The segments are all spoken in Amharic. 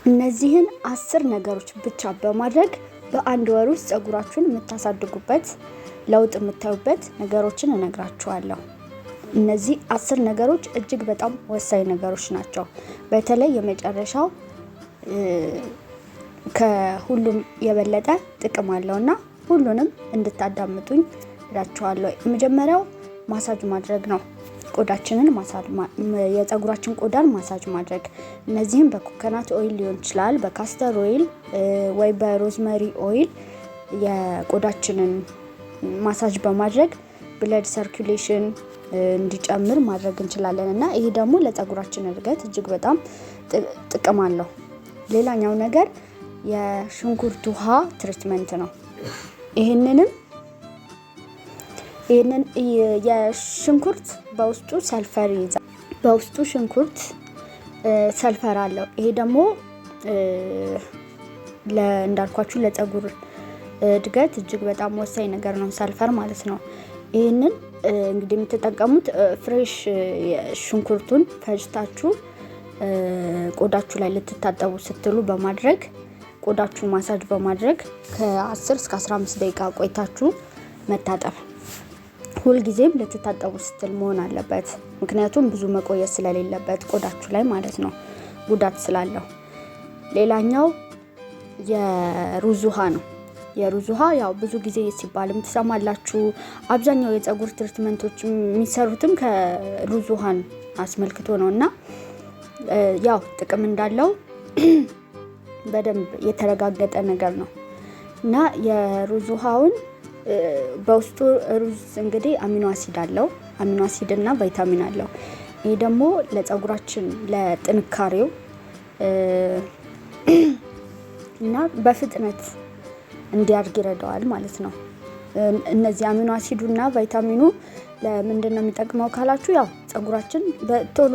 እነዚህን 10 ነገሮች ብቻ በማድረግ በአንድ ወር ውስጥ ፀጉራችሁን የምታሳድጉበት ለውጥ የምታዩበት ነገሮችን እነግራችኋለሁ። እነዚህ 10 ነገሮች እጅግ በጣም ወሳኝ ነገሮች ናቸው። በተለይ የመጨረሻው ከሁሉም የበለጠ ጥቅም አለውና ሁሉንም እንድታዳምጡኝ እላችኋለሁ። የመጀመሪያው ማሳጅ ማድረግ ነው። ቆዳችንን የፀጉራችን ቆዳን ማሳጅ ማድረግ። እነዚህም በኮኮናት ኦይል ሊሆን ይችላል፣ በካስተር ኦይል ወይ በሮዝመሪ ኦይል የቆዳችንን ማሳጅ በማድረግ ብለድ ሰርኩሌሽን እንዲጨምር ማድረግ እንችላለን እና ይሄ ደግሞ ለፀጉራችን እድገት እጅግ በጣም ጥቅም አለው። ሌላኛው ነገር የሽንኩርት ውሃ ትሪትመንት ነው። ይሄንን የሽንኩርት በውስጡ ሰልፈር ይይዛል። በውስጡ ሽንኩርት ሰልፈር አለው። ይሄ ደግሞ እንዳልኳችሁ ለፀጉር እድገት እጅግ በጣም ወሳኝ ነገር ነው፣ ሰልፈር ማለት ነው። ይሄንን እንግዲህ የምትጠቀሙት ፍሬሽ ሽንኩርቱን ፈጭታችሁ ቆዳችሁ ላይ ልትታጠቡ ስትሉ በማድረግ ቆዳችሁ ማሳጅ በማድረግ ከ10 እስከ 15 ደቂቃ ቆይታችሁ መታጠብ። ሁልጊዜም ልትታጠቡ ስትል መሆን አለበት፣ ምክንያቱም ብዙ መቆየት ስለሌለበት ቆዳችሁ ላይ ማለት ነው፣ ጉዳት ስላለው። ሌላኛው የሩዝ ውሃ ነው። የሩዝ ውሃ ያው ብዙ ጊዜ ሲባልም ትሰማላችሁ። አብዛኛው የፀጉር ትሪትመንቶች የሚሰሩትም ከሩዝ ውሃን አስመልክቶ ነውና ያው ጥቅም እንዳለው በደንብ የተረጋገጠ ነገር ነው እና የሩዝ ውሃውን በውስጡ ሩዝ እንግዲህ አሚኖ አሲድ አለው። አሚኖ አሲድ እና ቫይታሚን አለው። ይሄ ደግሞ ለፀጉራችን ለጥንካሬው እና በፍጥነት እንዲያድግ ይረዳዋል ማለት ነው። እነዚህ አሚኖ አሲዱና ቫይታሚኑ ለምንድን ነው የሚጠቅመው ካላችሁ፣ ያው ፀጉራችን በቶሎ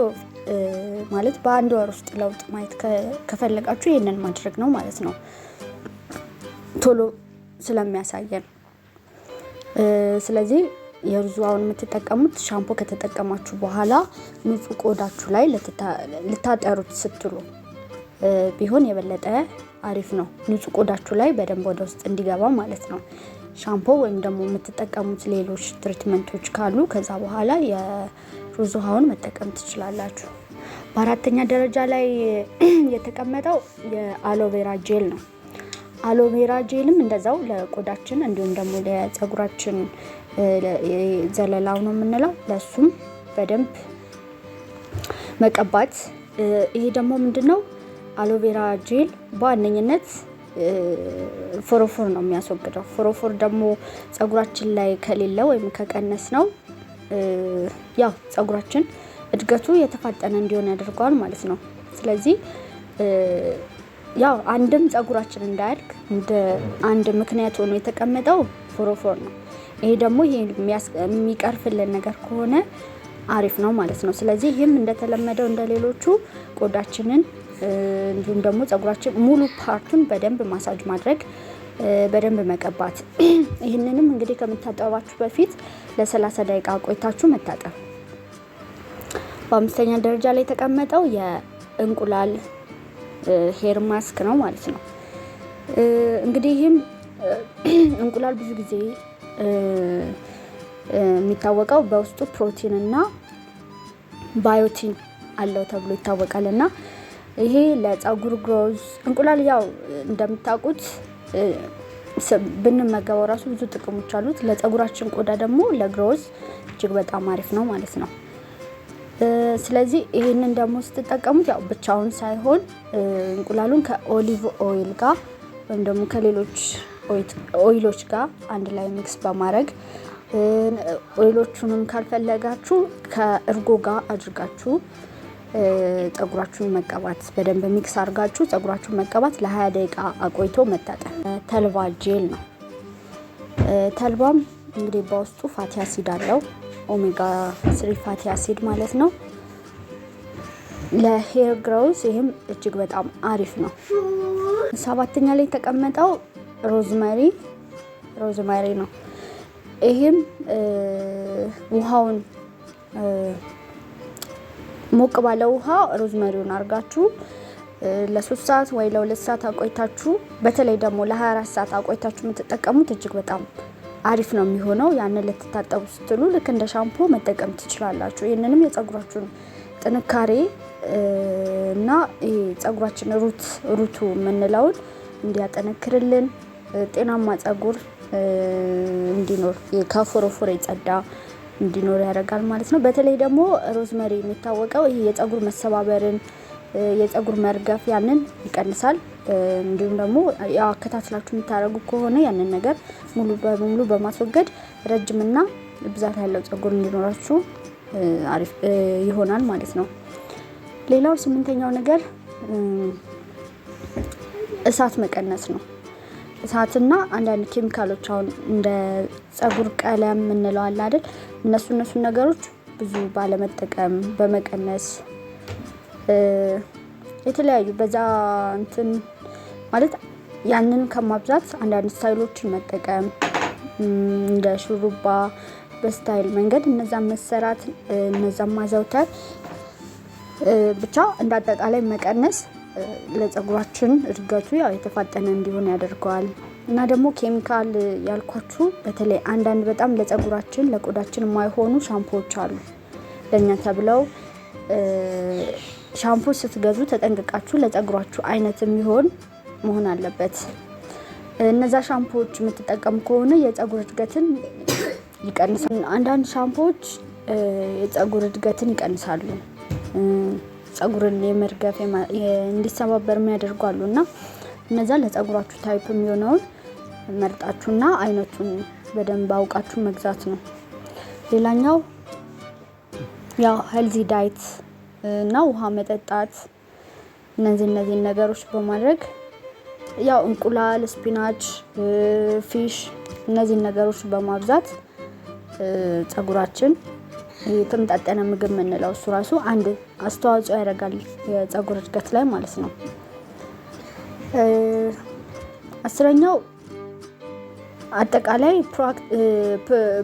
ማለት በአንድ ወር ውስጥ ለውጥ ማየት ከፈለጋችሁ ይሄንን ማድረግ ነው ማለት ነው፣ ቶሎ ስለሚያሳየን። ስለዚህ የሩዝ ውሃውን የምትጠቀሙት ሻምፖ ከተጠቀማችሁ በኋላ ንጹህ ቆዳችሁ ላይ ልታጠሩት ስትሉ ቢሆን የበለጠ አሪፍ ነው። ንጹህ ቆዳችሁ ላይ በደንብ ወደ ውስጥ እንዲገባ ማለት ነው። ሻምፖ ወይም ደግሞ የምትጠቀሙት ሌሎች ትሪትመንቶች ካሉ ከዛ በኋላ የሩዝ ውሃውን መጠቀም ትችላላችሁ። በአራተኛ ደረጃ ላይ የተቀመጠው የአሎቬራ ጄል ነው። አሎቬራ ጄልም እንደዛው ለቆዳችን እንዲሁም ደግሞ ለፀጉራችን ዘለላው ነው የምንለው፣ ለሱም በደንብ መቀባት። ይሄ ደግሞ ምንድነው አሎቬራ ጄል በዋነኝነት ፎሮፎር ነው የሚያስወግደው። ፎሮፎር ደግሞ ፀጉራችን ላይ ከሌለ ወይም ከቀነስ ነው ያው ፀጉራችን እድገቱ የተፋጠነ እንዲሆን ያደርገዋል ማለት ነው። ስለዚህ ያው አንድም ፀጉራችን እንዳያድግ እንደ አንድ ምክንያት ሆኖ የተቀመጠው ፎሮፎር ነው። ይሄ ደግሞ የሚቀርፍልን ነገር ከሆነ አሪፍ ነው ማለት ነው። ስለዚህ ይህም እንደተለመደው እንደሌሎቹ ቆዳችንን እንዲሁም ደግሞ ፀጉራችን ሙሉ ፓርቱን በደንብ ማሳጅ ማድረግ፣ በደንብ መቀባት። ይህንንም እንግዲህ ከምታጠባችሁ በፊት ለ30 ደቂቃ ቆይታችሁ መታጠብ። በአምስተኛ ደረጃ ላይ የተቀመጠው የእንቁላል ሄር ማስክ ነው ማለት ነው። እንግዲህ ይህም እንቁላል ብዙ ጊዜ የሚታወቀው በውስጡ ፕሮቲን እና ባዮቲን አለው ተብሎ ይታወቃል እና ይሄ ለፀጉር ግሮዝ እንቁላል ያው እንደምታውቁት ብንመገበው ራሱ ብዙ ጥቅሞች አሉት። ለፀጉራችን ቆዳ ደግሞ ለግሮዝ እጅግ በጣም አሪፍ ነው ማለት ነው። ስለዚህ ይሄንን ደግሞ ስትጠቀሙት ያው ብቻውን ሳይሆን እንቁላሉን ከኦሊቭ ኦይል ጋር ወይም ደግሞ ከሌሎች ኦይሎች ጋር አንድ ላይ ሚክስ በማድረግ ኦይሎቹንም ካልፈለጋችሁ ከእርጎ ጋር አድርጋችሁ ፀጉራችሁን መቀባት፣ በደንብ ሚክስ አድርጋችሁ ፀጉራችሁን መቀባት፣ ለ20 ደቂቃ አቆይቶ መታጠብ። ተልባ ጄል ነው። ተልባም እንግዲህ በውስጡ ፋቲ አሲድ አለው፣ ኦሜጋ 3 ፋቲ አሲድ ማለት ነው። ለሄር ግሮዝ ይህም እጅግ በጣም አሪፍ ነው። 7ኛ ላይ የተቀመጠው ሮዝመሪ ነው። ይህም ውሃውን ሞቅ ባለ ውሃ ሮዝመሪውን አርጋችሁ ለ3 ሰዓት ወይ ለ2 ሰዓት አቆይታችሁ በተለይ ደግሞ ለ24 ሰዓት አቆይታችሁ የምትጠቀሙት እጅግ በጣም አሪፍ ነው የሚሆነው። ያንን ልትታጠቡ ስትሉ ልክ እንደ ሻምፖ መጠቀም ትችላላችሁ። ይህንንም የጸጉራችሁን ጥንካሬ እና ጸጉራችን ሩቱ የምንለውን እንዲያጠነክርልን ጤናማ ጸጉር እንዲኖር ከፎረፎር የጸዳ እንዲኖር ያደርጋል ማለት ነው። በተለይ ደግሞ ሮዝመሪ የሚታወቀው ይሄ የጸጉር መሰባበርን የጸጉር መርገፍ ያንን ይቀንሳል። እንዲሁም ደግሞ ያው አከታትላችሁ የምታደርጉ ከሆነ ያንን ነገር ሙሉ በሙሉ በማስወገድ ረጅምና ብዛት ያለው ጸጉር እንዲኖራችሁ አሪፍ ይሆናል ማለት ነው። ሌላው 8ኛው ነገር እሳት መቀነስ ነው። እሳትና አንዳንድ ኬሚካሎች አሁን እንደ ጸጉር ቀለም እንለው አለ አይደል? እነሱ ነገሮች ብዙ ባለመጠቀም በመቀነስ የተለያዩ በዛ እንትን ማለት ያንን ከማብዛት አንዳንድ ስታይሎችን መጠቀም እንደ ሹሩባ በስታይል መንገድ እነዛን መሰራት እነዛን ማዘውተር ብቻ እንዳጠቃላይ መቀነስ ለጸጉራችን እድገቱ ያው የተፋጠነ እንዲሆን ያደርገዋል። እና ደግሞ ኬሚካል ያልኳችሁ በተለይ አንዳንድ በጣም ለጸጉራችን ለቆዳችን የማይሆኑ ሻምፖዎች አሉ። ለኛ ተብለው ሻምፖ ስትገዙ ተጠንቅቃችሁ ለጸጉራችሁ አይነት የሚሆን መሆን አለበት። እነዛ ሻምፖዎች የምትጠቀሙ ከሆነ የጸጉር እድገትን ይቀንሳሉ። አንዳንድ ሻምፖዎች የጸጉር እድገትን ይቀንሳሉ። ጸጉርን የመርገፍ እንዲሰባበር የሚያደርጓሉ እና እነዛ ለጸጉራችሁ ታይፕ የሚሆነውን መርጣችሁና አይነቱን በደንብ አውቃችሁ መግዛት ነው። ሌላኛው ያው ሄልዚ ዳይት እና ውሃ መጠጣት እነዚህ ነገሮች በማድረግ ያው እንቁላል፣ ስፒናች፣ ፊሽ እነዚህ ነገሮች በማብዛት ጸጉራችን የተመጣጠነ ምግብ የምንለው እሱ ራሱ አንድ አስተዋጽኦ ያደርጋል የጸጉር እድገት ላይ ማለት ነው። 10ኛው አጠቃላይ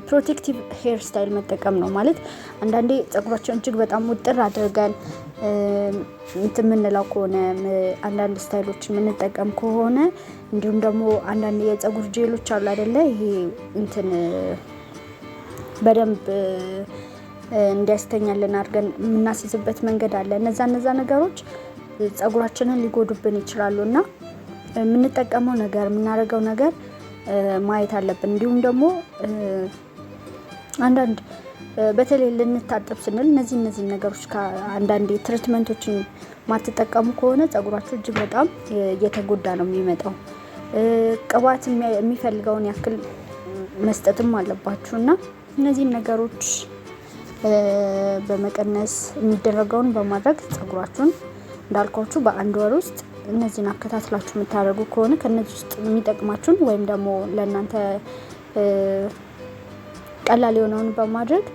ፕሮቴክቲቭ ሄር ስታይል መጠቀም ነው። ማለት አንዳንዴ ጸጉራችን እጅግ በጣም ውጥር አድርገን የምንለው ከሆነ አንዳንድ ስታይሎችን የምንጠቀም ከሆነ እንዲሁም ደግሞ አንዳንድ የጸጉር ጄሎች አሉ አይደለ? ይሄ በደንብ እንዲያስተኛልን አድርገን የምናስይዝበት መንገድ አለ። እነዛ ነገሮች ጸጉራችንን ሊጎዱብን ይችላሉ እና የምንጠቀመው ነገር የምናደርገው ነገር ማየት አለብን። እንዲሁም ደግሞ አንዳንድ በተለይ ልንታጠብ ስንል እነዚህ ነገሮች ከአንዳንድ ትሪትመንቶችን ማትጠቀሙ ከሆነ ጸጉራችሁ እጅግ በጣም እየተጎዳ ነው የሚመጣው። ቅባት የሚፈልገውን ያክል መስጠትም አለባችሁ እና እነዚህን ነገሮች በመቀነስ የሚደረገውን በማድረግ ጸጉራችሁን እንዳልኳችሁ በአንድ ወር ውስጥ እነዚህን አከታትላችሁ የምታደርጉ ከሆነ ከነዚህ ውስጥ የሚጠቅማችሁን ወይም ደግሞ ለእናንተ ቀላል የሆነውን በማድረግ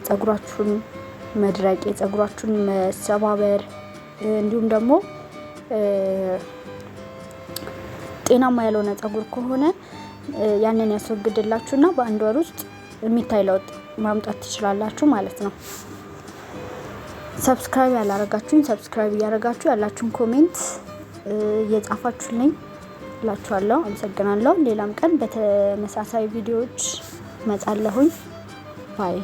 ጸጉራችሁን መድረቅ፣ የጸጉራችሁን መሰባበር እንዲሁም ደግሞ ጤናማ ያልሆነ ጸጉር ከሆነ ያንን ያስወግድላችሁና በአንድ ወር ውስጥ የሚታይ ለውጥ ማምጣት ትችላላችሁ ማለት ነው። ሰብስክራይብ ያላረጋችሁኝ ሰብስክራይብ እያረጋችሁ ያላችሁን ኮሜንት እየጻፋችሁልኝ እላችኋለሁ። አመሰግናለሁ። ሌላም ቀን በተመሳሳይ ቪዲዮዎች መጻለሁኝ። ባይ